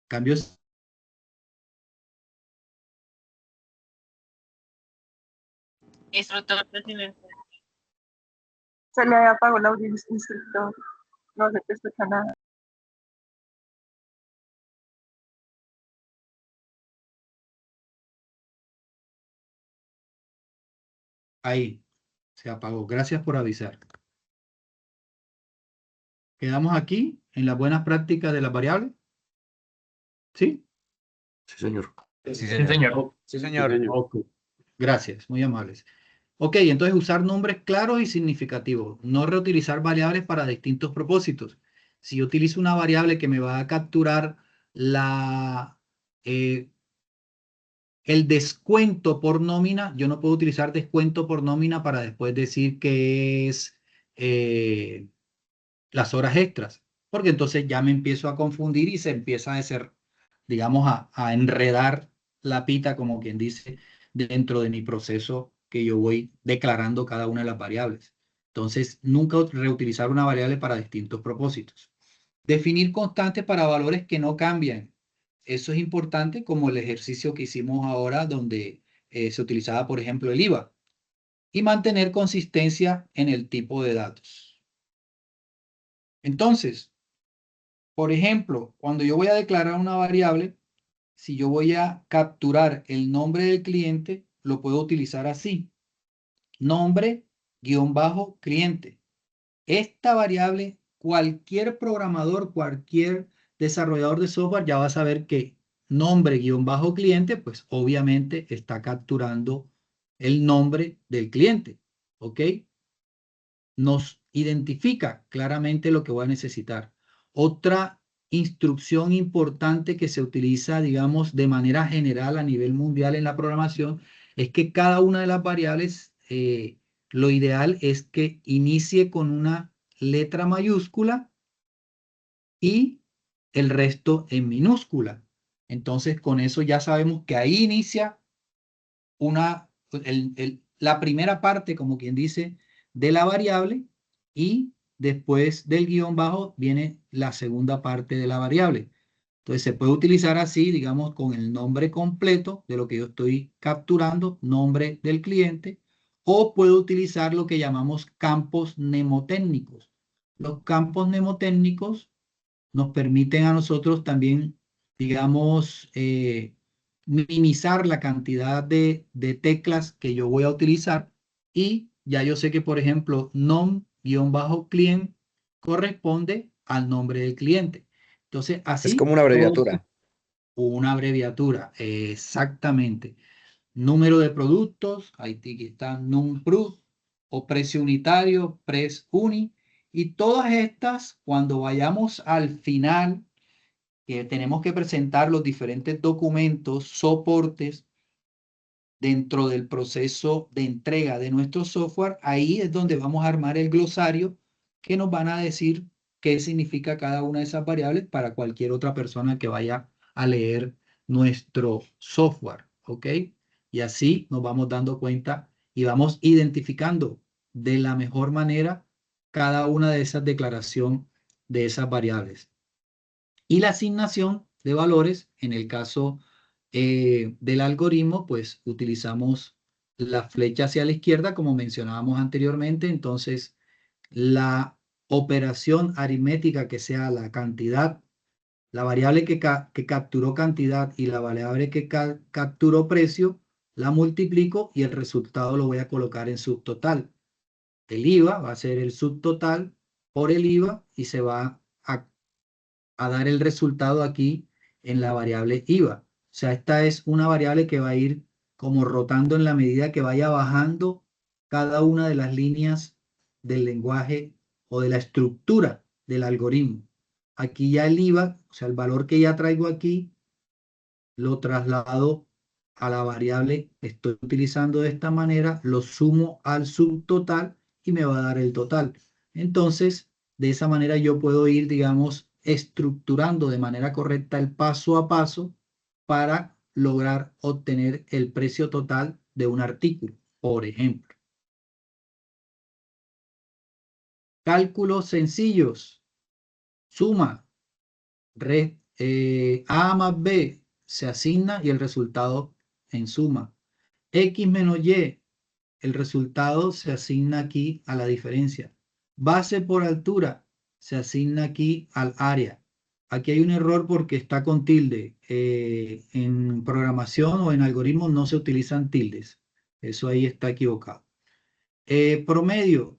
Cambios. Instructor de silencio. Se le apagó el audio, instructor. No se te escucha nada. Ahí, se apagó. Gracias por avisar. Quedamos aquí en las buenas prácticas de las variables. ¿Sí? Sí, señor. Sí, señor. Sí, señor. Ok. Gracias, muy amables. Ok, entonces usar nombres claros y significativos. No reutilizar variables para distintos propósitos. Si yo utilizo una variable que me va a capturar el descuento por nómina, yo no puedo utilizar descuento por nómina para después decir que es las horas extras, porque entonces ya me empiezo a confundir y se empieza a hacer, digamos, a enredar la pita, como quien dice, dentro de mi proceso que yo voy declarando cada una de las variables. Entonces, nunca reutilizar una variable para distintos propósitos. Definir constantes para valores que no cambian. Eso es importante, como el ejercicio que hicimos ahora, donde se utilizaba, por ejemplo, el IVA. Y mantener consistencia en el tipo de datos. Entonces, por ejemplo, cuando yo voy a declarar una variable, si yo voy a capturar el nombre del cliente, lo puedo utilizar así: nombre-cliente. Esta variable, cualquier programador, cualquier desarrollador de software ya va a saber que nombre-cliente, pues obviamente está capturando el nombre del cliente. ¿Ok? Nos identifica claramente lo que voy a necesitar. Otra instrucción importante que se utiliza, digamos, de manera general a nivel mundial en la programación es que cada una de las variables, lo ideal es que inicie con una letra mayúscula y el resto en minúscula. Entonces, con eso ya sabemos que ahí inicia la primera parte, como quien dice, de la variable, y después del guión bajo viene la segunda parte de la variable. Entonces se puede utilizar así, digamos, con el nombre completo de lo que yo estoy capturando, nombre del cliente, o puedo utilizar lo que llamamos campos mnemotécnicos. Los campos mnemotécnicos nos permiten a nosotros también, digamos, minimizar la cantidad de teclas que yo voy a utilizar, y ya yo sé que, por ejemplo, nom-client corresponde al nombre del cliente. Entonces, Es así, como una abreviatura. una abreviatura, exactamente. número de productos, aquí está NUMPROD, o precio unitario, PRES UNI, y todas estas, cuando vayamos al final, que tenemos que presentar los diferentes documentos, soportes, dentro del proceso de entrega de nuestro software, ahí es donde vamos a armar el glosario que nos van a decir qué significa cada una de esas variables para cualquier otra persona que vaya a leer nuestro software, ¿ok? Y así nos vamos dando cuenta y vamos identificando de la mejor manera cada una de esas declaraciones de esas variables. Y la asignación de valores, en el caso del algoritmo, pues utilizamos la flecha hacia la izquierda, como mencionábamos anteriormente. Entonces, la operación aritmética que sea la cantidad, la variable que capturó cantidad y la variable que capturó precio, la multiplico y el resultado lo voy a colocar en subtotal. El IVA va a ser el subtotal por el IVA y se va a dar el resultado aquí en la variable IVA. O sea, esta es una variable que va a ir como rotando en la medida que vaya bajando cada una de las líneas del lenguaje o de la estructura del algoritmo. Aquí ya el IVA, o sea, el valor que ya traigo aquí, lo traslado a la variable que estoy utilizando de esta manera, lo sumo al subtotal y me va a dar el total. Entonces, de esa manera yo puedo ir, digamos, estructurando de manera correcta el paso a paso para lograr obtener el precio total de un artículo, por ejemplo. Cálculos sencillos. Suma. A más B se asigna y el resultado en suma. X menos Y, el resultado se asigna aquí a la diferencia. Base por altura se asigna aquí al área. Aquí hay un error porque está con tilde. En programación o en algoritmos no se utilizan tildes. Eso ahí está equivocado. Promedio,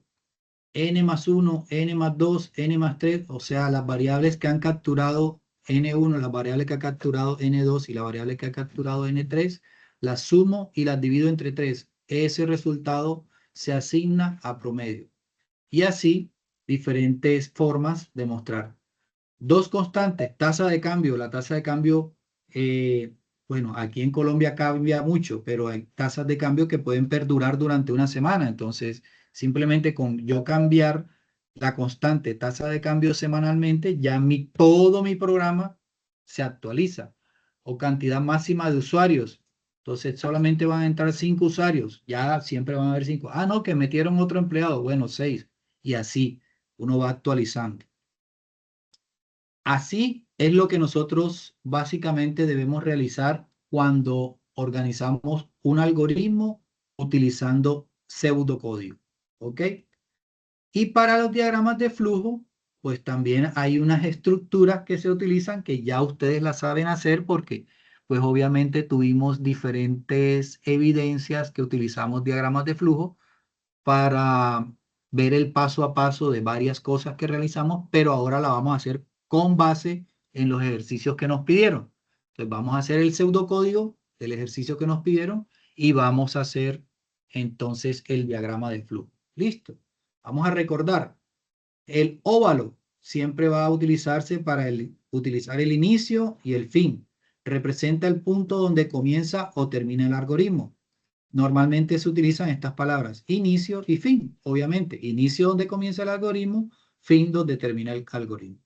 n más 1, n más 2, n más 3, o sea, las variables que han capturado n1, las variables que ha capturado n2 y la variable que ha capturado n3, las sumo y las divido entre 3. Ese resultado se asigna a promedio. Y así, diferentes formas de mostrar. Dos constantes, tasa de cambio. La tasa de cambio, bueno, aquí en Colombia cambia mucho, pero hay tasas de cambio que pueden perdurar durante una semana. Entonces, simplemente con yo cambiar la constante tasa de cambio semanalmente, ya todo mi programa se actualiza. O cantidad máxima de usuarios. Entonces, solamente van a entrar 5 usuarios. Ya siempre van a haber 5. Ah, no, que metieron otro empleado. Bueno, 6. Y así uno va actualizando. Así es lo que nosotros básicamente debemos realizar cuando organizamos un algoritmo utilizando pseudocódigo. ¿Ok? Y para los diagramas de flujo, pues también hay unas estructuras que se utilizan que ya ustedes las saben hacer porque pues obviamente tuvimos diferentes evidencias que utilizamos diagramas de flujo para ver el paso a paso de varias cosas que realizamos, pero ahora la vamos a hacer con base en los ejercicios que nos pidieron. Entonces vamos a hacer el pseudocódigo del ejercicio que nos pidieron y vamos a hacer entonces el diagrama de flujo. Listo. Vamos a recordar, el óvalo siempre va a utilizarse para utilizar el inicio y el fin. Representa el punto donde comienza o termina el algoritmo. Normalmente se utilizan estas palabras, inicio y fin, obviamente. Inicio donde comienza el algoritmo, fin donde termina el algoritmo.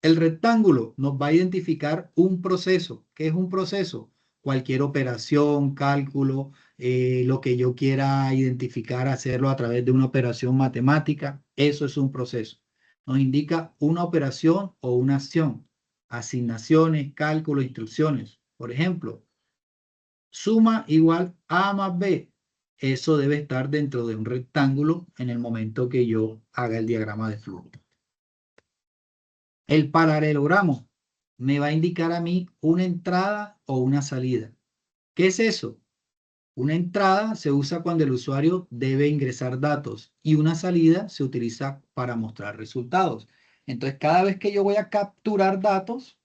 El rectángulo nos va a identificar un proceso. ¿Qué es un proceso? Cualquier operación, cálculo, lo que yo quiera identificar, hacerlo a través de una operación matemática, eso es un proceso. Nos indica una operación o una acción, asignaciones, cálculos, instrucciones. Por ejemplo, suma igual A más B. Eso debe estar dentro de un rectángulo en el momento que yo haga el diagrama de flujo. El paralelogramo me va a indicar a mí una entrada o una salida. ¿Qué es eso? Una entrada se usa cuando el usuario debe ingresar datos y una salida se utiliza para mostrar resultados. Entonces, cada vez que yo voy a capturar datos,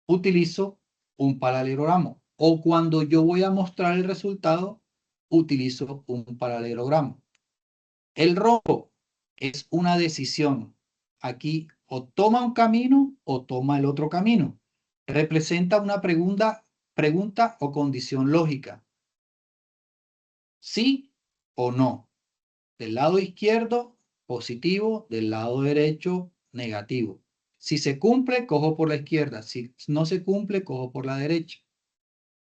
utilizo un paralelogramo. O cuando yo voy a mostrar el resultado, utilizo un paralelogramo. El rojo es una decisión. Aquí o toma un camino o toma el otro camino. Representa una pregunta o condición lógica. ¿Sí o no? Del lado izquierdo, positivo. Del lado derecho, negativo. Si se cumple, cojo por la izquierda. Si no se cumple, cojo por la derecha.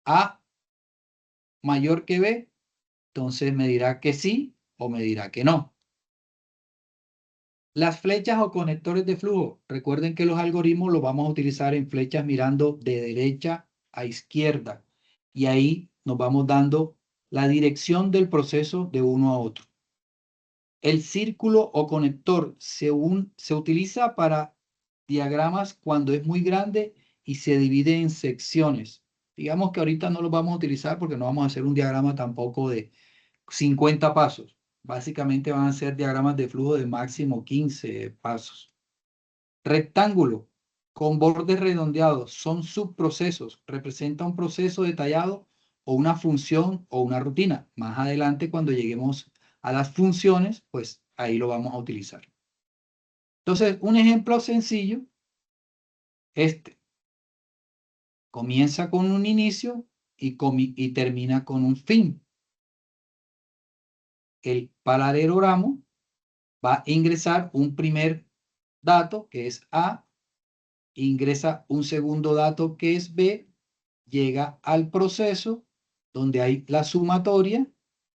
A mayor que B, entonces me dirá que sí o me dirá que no. Las flechas o conectores de flujo. Recuerden que los algoritmos los vamos a utilizar en flechas mirando de derecha a izquierda. Y ahí nos vamos dando la dirección del proceso de uno a otro. El círculo o conector se utiliza para diagramas cuando es muy grande y se divide en secciones. Digamos que ahorita no lo vamos a utilizar porque no vamos a hacer un diagrama tampoco de 50 pasos. Básicamente van a ser diagramas de flujo de máximo 15 pasos. Rectángulo con bordes redondeados son subprocesos. Representa un proceso detallado o una función o una rutina. Más adelante, cuando lleguemos a las funciones, pues ahí lo vamos a utilizar. Entonces, un ejemplo sencillo, comienza con un inicio y termina con un fin. El paralelogramo va a ingresar un primer dato, que es A, ingresa un segundo dato, que es B, llega al proceso donde hay la sumatoria,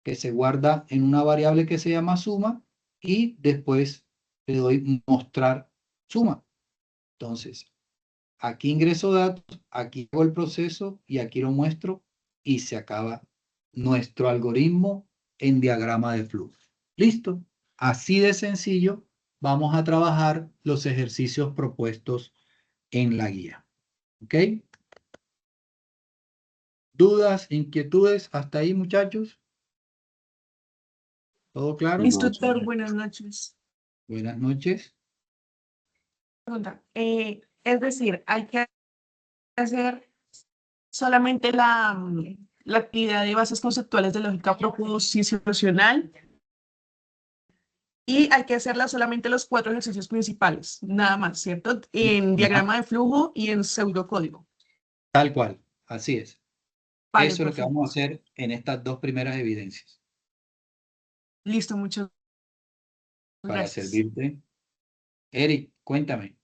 que se guarda en una variable que se llama suma, y después le doy mostrar suma. Entonces, aquí ingreso datos, aquí hago el proceso y aquí lo muestro y se acaba nuestro algoritmo en diagrama de flujo. ¿Listo? Así de sencillo vamos a trabajar los ejercicios propuestos en la guía. ¿Ok? ¿Dudas, inquietudes hasta ahí, muchachos? ¿Todo claro? Instructor, buenas noches. Buenas noches. Pregunta, es decir, hay que hacer solamente la actividad de bases conceptuales de lógica proposicional y hay que hacerla solamente los 4 ejercicios principales, nada más, ¿cierto? En diagrama de flujo y en pseudocódigo. Tal cual, así es. Vale, Eso es lo que perfecto. vamos a hacer en estas dos primeras evidencias. Listo, muchas Para gracias. servirte. Eric, cuéntame.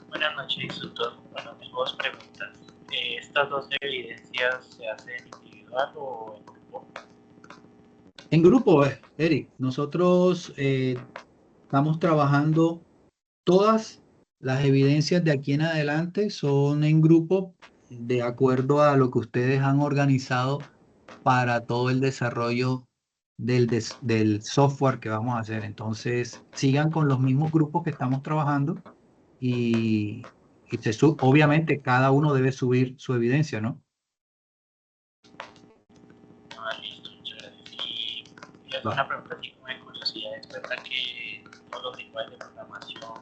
Buenas noches, instructor. Bueno, tengo dos preguntas. ¿Estas dos evidencias se hacen individual o en grupo? En grupo, Eric, nosotros estamos trabajando, todas las evidencias de aquí en adelante son en grupo de acuerdo a lo que ustedes han organizado para todo el desarrollo del software que vamos a hacer. Entonces, sigan con los mismos grupos que estamos trabajando y obviamente cada uno debe subir su evidencia, ¿no? Ah, listo, muchas gracias. Y es una pregunta así como de curiosidad. ¿Es verdad que todos los lenguajes de programación,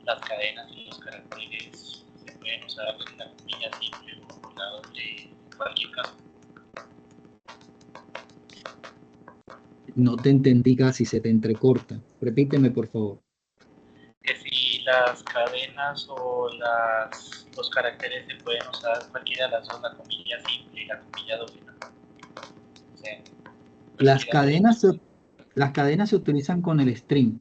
las cadenas y los caracteres se pueden usar en la comilla simple o la doble en cualquier caso? No te entendí casi, se te entrecorta. Repíteme, por favor. Que si las cadenas o los caracteres se pueden usar cualquiera de las dos, la comilla simple y la comilla doble, ¿no? O sea, Las cualquiera de las dos. cadenas se utilizan con el string.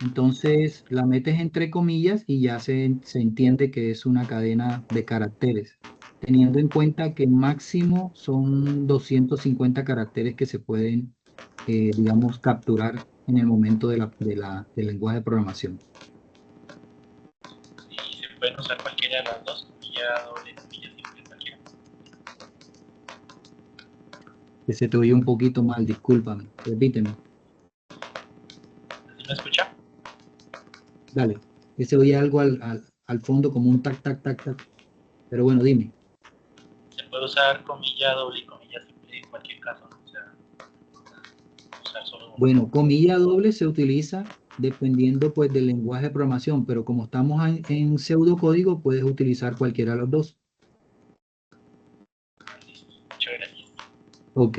Entonces la metes entre comillas y ya se entiende que es una cadena de caracteres, teniendo en cuenta que máximo son 250 caracteres que se pueden, digamos, capturar en el momento del lenguaje de programación. Y se pueden usar cualquiera de las dos, comilla doble, comilla simple, cualquiera. Que se te oye un poquito mal, discúlpame, repíteme. ¿Así me escucha? Dale, que se oye algo al fondo como un tac, tac, tac, tac. Pero bueno, dime. Se puede usar comilla doble y comilla simple en cualquier caso, ¿no? O sea, usar solo uno. Bueno, comilla doble se utiliza dependiendo pues del lenguaje de programación, pero como estamos en pseudocódigo, puedes utilizar cualquiera de los dos. Ok,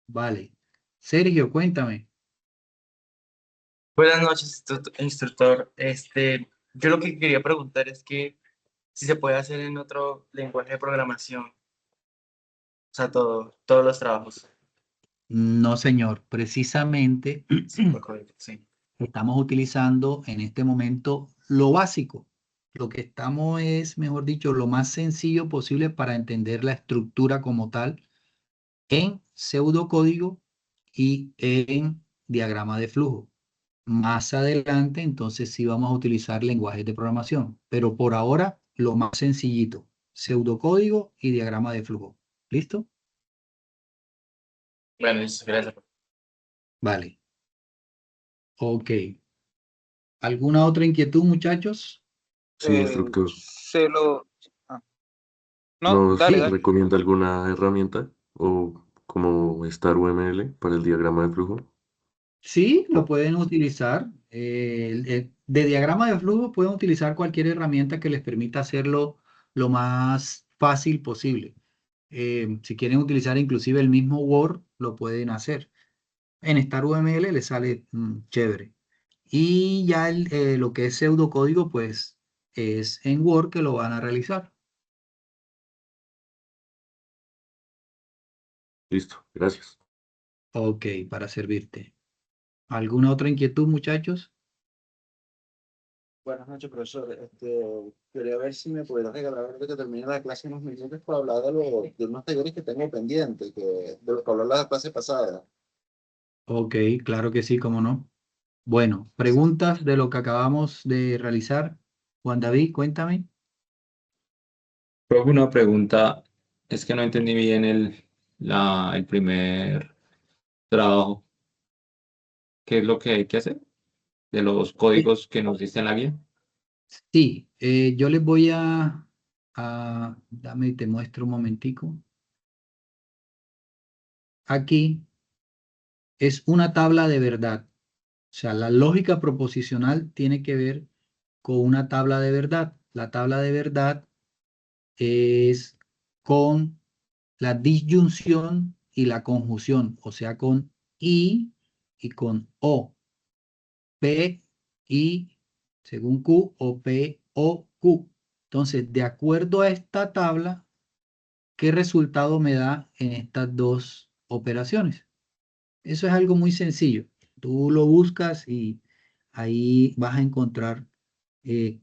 vale. Sergio, cuéntame. Buenas noches, instructor. Yo lo que quería preguntar es que si se puede hacer en otro lenguaje de programación, o sea, todos los trabajos. No, señor. Precisamente Sí, por correcto, sí. estamos utilizando en este momento lo básico. Lo que estamos es, mejor dicho, lo más sencillo posible para entender la estructura como tal en pseudocódigo y en diagrama de flujo. Más adelante, entonces sí vamos a utilizar lenguajes de programación, pero por ahora lo más sencillito, pseudocódigo y diagrama de flujo. ¿Listo? Bueno, listo, gracias. Vale. Ok. ¿Alguna otra inquietud, muchachos? Sí, instructor. Se lo... ah, no, ¿Nos dale, Sí, dale. recomienda alguna herramienta o como StarUML para el diagrama de flujo? sí, lo pueden utilizar. De diagrama de flujo pueden utilizar cualquier herramienta que les permita hacerlo lo más fácil posible. Si quieren utilizar inclusive el mismo Word, lo pueden hacer. En StarUML les sale chévere. Y ya lo que es pseudocódigo, pues es en Word que lo van a realizar. Listo, gracias. Ok, para servirte. ¿Alguna otra inquietud, muchachos? Buenas noches, profesor. Quería ver si me pudiera regalar ahora que termine la clase unos minutos para hablar de unos talleres que tengo pendientes, de los que habló la clase pasada. Ok, claro que sí, cómo no. Bueno, preguntas de lo que acabamos de realizar. Juan David, cuéntame. Profe, una pregunta, es que no entendí bien el primer trabajo. ¿Qué es lo que hay que hacer? De los Eh, códigos que nos diste en la guía. Sí, yo les voy dame y te muestro un momentico. Aquí es una tabla de verdad. O sea, la lógica proposicional tiene que ver con una tabla de verdad. La tabla de verdad es con la disyunción y la conjunción, o sea, con y con o, p, i, según q, o p, o, q. Entonces, de acuerdo a esta tabla, ¿qué resultado me da en estas dos operaciones? Eso es algo muy sencillo. Tú lo buscas y ahí vas a encontrar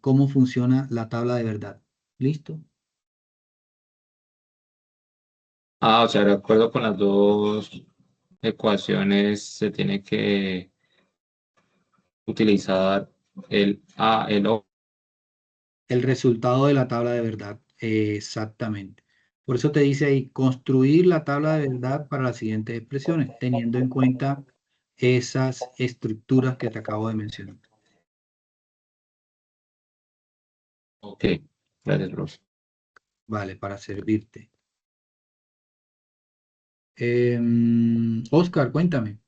cómo funciona la tabla de verdad. ¿Listo? Ah, o sea, de acuerdo con las dos ecuaciones se tiene que utilizar el A, el O. El resultado de la tabla de verdad. Exactamente. Por eso te dice ahí, construir la tabla de verdad para las siguientes expresiones, teniendo en cuenta esas estructuras que te acabo de mencionar. Ok, gracias, profe. Vale, para servirte. Oscar, cuéntame.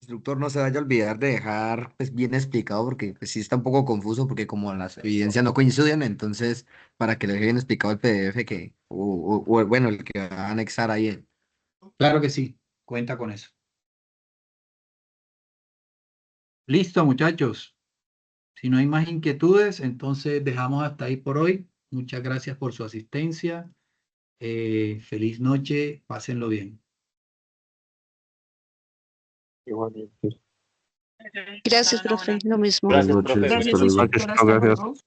Instructor, no se vaya a olvidar de dejar pues, bien explicado porque pues, sí está un poco confuso porque como las evidencias no coinciden, entonces para que le deje bien explicado el PDF bueno, el que va a anexar ahí. Claro que sí, cuenta con eso. Listo, muchachos. Si no hay más inquietudes, entonces dejamos hasta ahí por hoy. Muchas gracias por su asistencia. Feliz noche, pásenlo bien. Igualmente. Gracias, profe. Lo mismo. Buenas Gracias, noches, profe. hasta Gracias, luego. instructor. Hasta luego. Gracias.